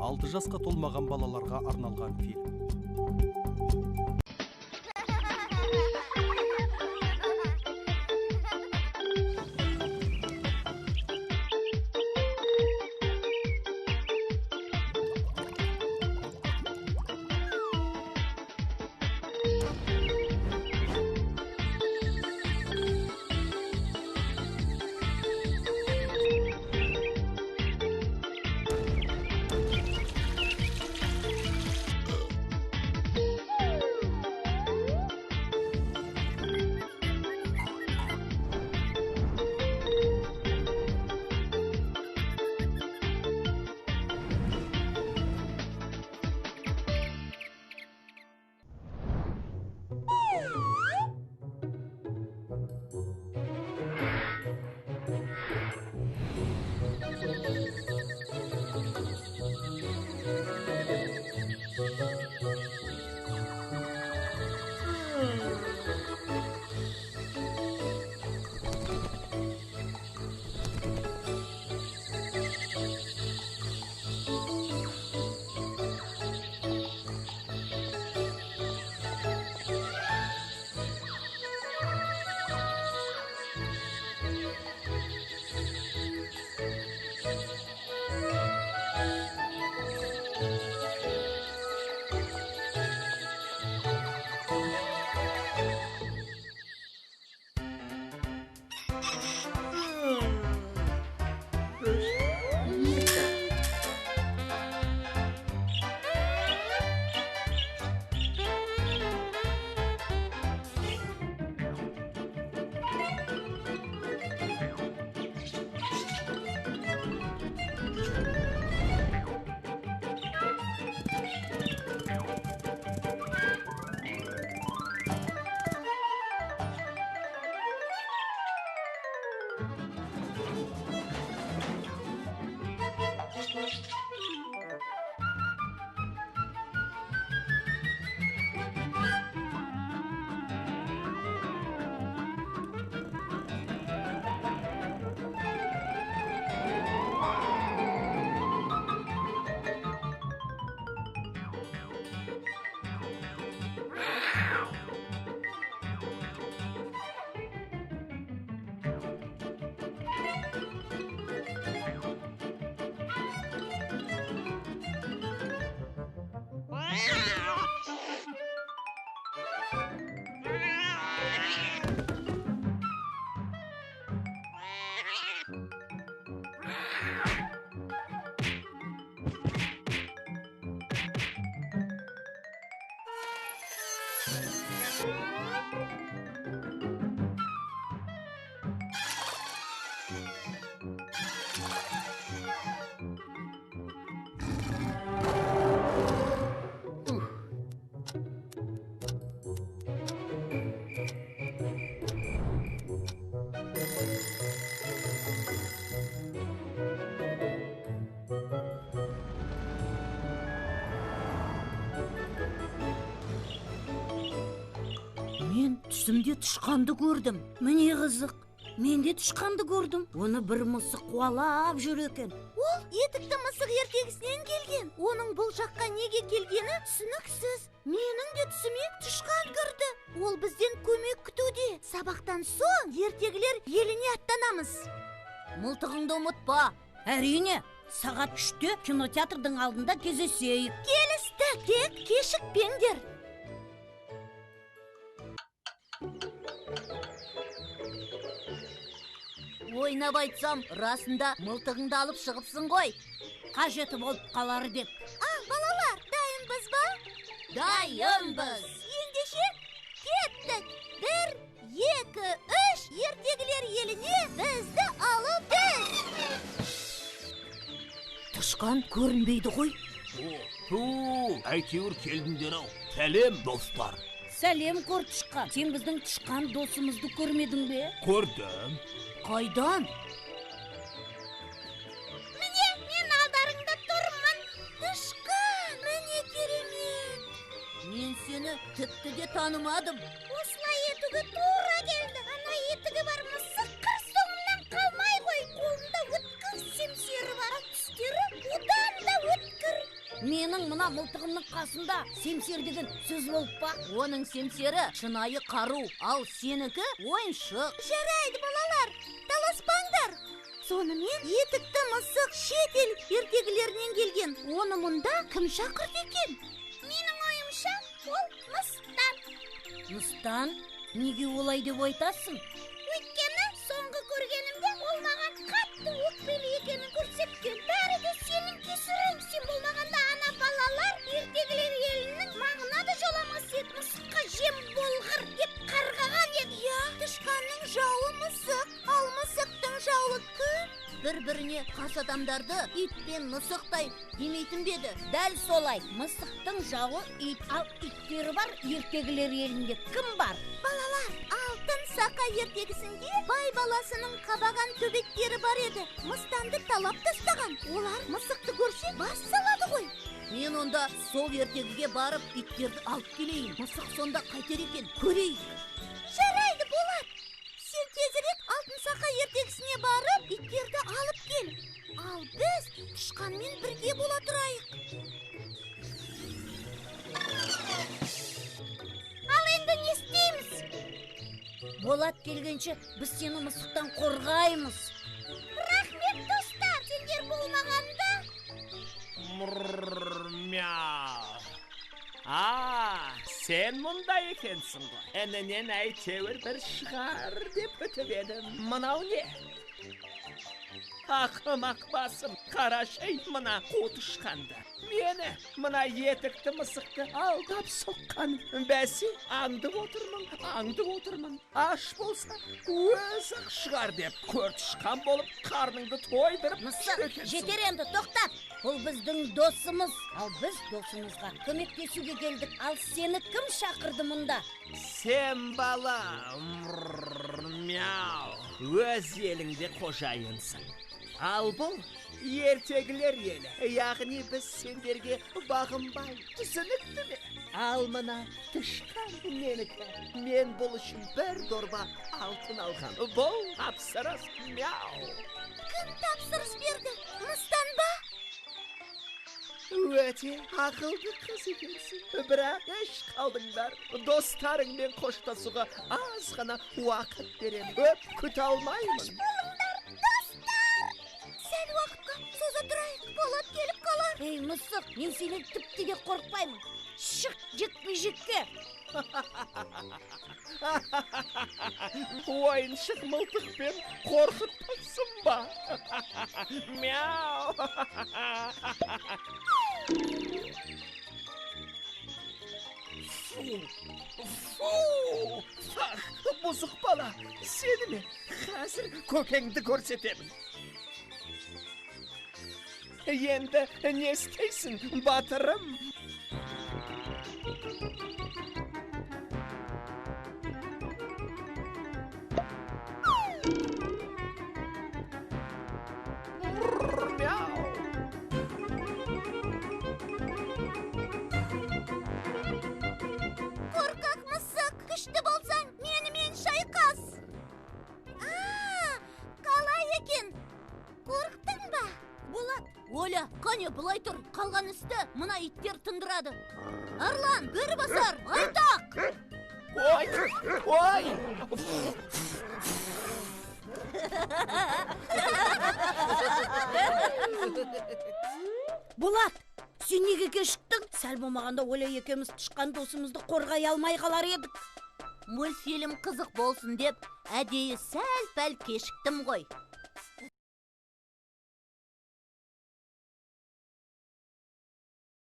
6 жасқа толмаған балаларға арналған фильм. Мен түсімде тышқанды көрдім. Міне қызық. Мен де тышқанды көрдім. Оны бір мысық қуалап жүр екен. Ол етікті мысық ертегісінен келген. Оның бұл жаққа неге келгені түсініксіз. Менің де түсіме тышқан кірді. Ол бізден көмек күтуде. Сабақтан соң ертегілер еліне аттанамыз. Мылтығыңды ұмытпа. Әрине, сағат 3-те кинотеатрдың алдында кездесейік. Келісті, тек кешікпеңдер. Ойнап айтсам, расында мылтығыңды алып шығыпсың ғой. Қажеті болып қалар деп. Балалар, дайынбыз ба? Дайынбыз. Ендеше, кеттік. 1, 2, 3, ертегілер еліне бізді алып кел. Тышқан көрінбейді ғой. Әйтеуір келдіңдер-ау. Сәлем, достар. Сәлем көр тышқан. Сен біздің тышқан досымызды көрмедің бе? Көрдім. Қайдан? Міне, мен алдарыңда тұрмын. Тышқан, міне керемет. Мен сені тіпті де танымадым. Осылай етуге тура келді. Ана етігі бар мысық қыр соңымнан қалмай қой. Қолында өткір семсері бар. Түстері одан да өткір. менің мына мылтығымның қасында семсер деген сөз болып па? Оның семсері шынайы қару, ал сенікі ойыншық. Жарайды, балалар, таласпаңдар. Сонымен етікті мысық шет ел ертегілерінен келген. Оны мұнда кім шақырды екен? Менің ойымша, ол Мыстан. Мыстан, неге олай деп айтасың? Өйткені соңғы көргенімде ол маған қатты өкпелі екенін көрсеткен. Бәрі де сенің кесірің. Сен болмағанда ана балалар ертегілер елінің маңына да жоламас еді. Мысыққа жем болғыр деп қарғаған еді. Я, тышқанның жауы мысық, ал мысықтың жауы кім? Бір-біріне қас адамдарды ит пен мысықтай демейтін беді. Дәл солай, мысықтың жауы ит, ал иттері бар ертегілер елінде кім бар? Балалар, алтын сақа ертегісінде бай баласының қабаған төбеттері бар еді. Мыстанды талап тастаған. Олар мысықты көрсе бас салады ғой. Мен онда сол ертегіге барып иттерді алып келейін. Мысық сонда қайтер екен, көрейік. Жарайды, болады. Сен тезірек алтын сақа ертегісіне барып иттерді алып кел. Ал біз тышқанмен бірге бола тұрайық. Ал енді не істейміз? Болат келгенше біз сені мысықтан қорғаймыз. Рахмет, достар, сендер болмағанда. Мяу. Сен мұнда екенсің ғой. Әнінен әйтеуір бір шығар деп өтіп едім. Мынау не? Ақымақ басым, қарашай мына қотышқанды. Мені мына етікті мысықты алдап соққан. Бәсе, аңдып отырмын. Аш болса, өзі шығар деп көртішқан болып, қарныңды тойдырып Мысық, жетер енді, тоқтат. Ол біздің досымыз. Ал біз досымызға көмектесуге келдік. Ал сені кім шақырды мұнда? Сен бала, мяу, өз еліңде қожайынсың. Ал бұл ертегілер елі, яғни біз сендерге бағынбай, түсінікті ме? Ал мына тышқан менікі. Мен бұл үшін бір дорба алтын алған. Бұл тапсырыс, мяу. Кім тапсырыс берді? Мыстан ба? Өте ақылды қыз екенсің. Бірақ еш қалдыңдар. Достарыңмен қоштасуға аз ғана уақыт берем. Көп күте алмаймын. Сәл уақытқа соза тұрайық, Болат келіп қалар. Ей, мысық, мен сенен тіпті де қорықпаймын. Шық, жекпе-жекке. Ойыншық мылтықпен қорқытпақсың ба? Мяу. Фу! Бұзық бала, сені ме? Қазір көкеңді көрсетемін. Енді не істейсің, батырым? Қорқақ мысық, күшті болсаң, менімен шайқас. Қалай екен? Қорықтың ба? Болат, Оля, қане бұлай тұр. Қалған істі мына иттер тындырады. Арлан, бөрі басар, айтақ! Ой! Болат, сен неге кешіктің? Сәл болмағанда Оля екеуміз тышқан досымызды қорғай алмай қалар едік. Мультфильм қызық болсын деп, әдейі сәл-пәл кешіктім ғой.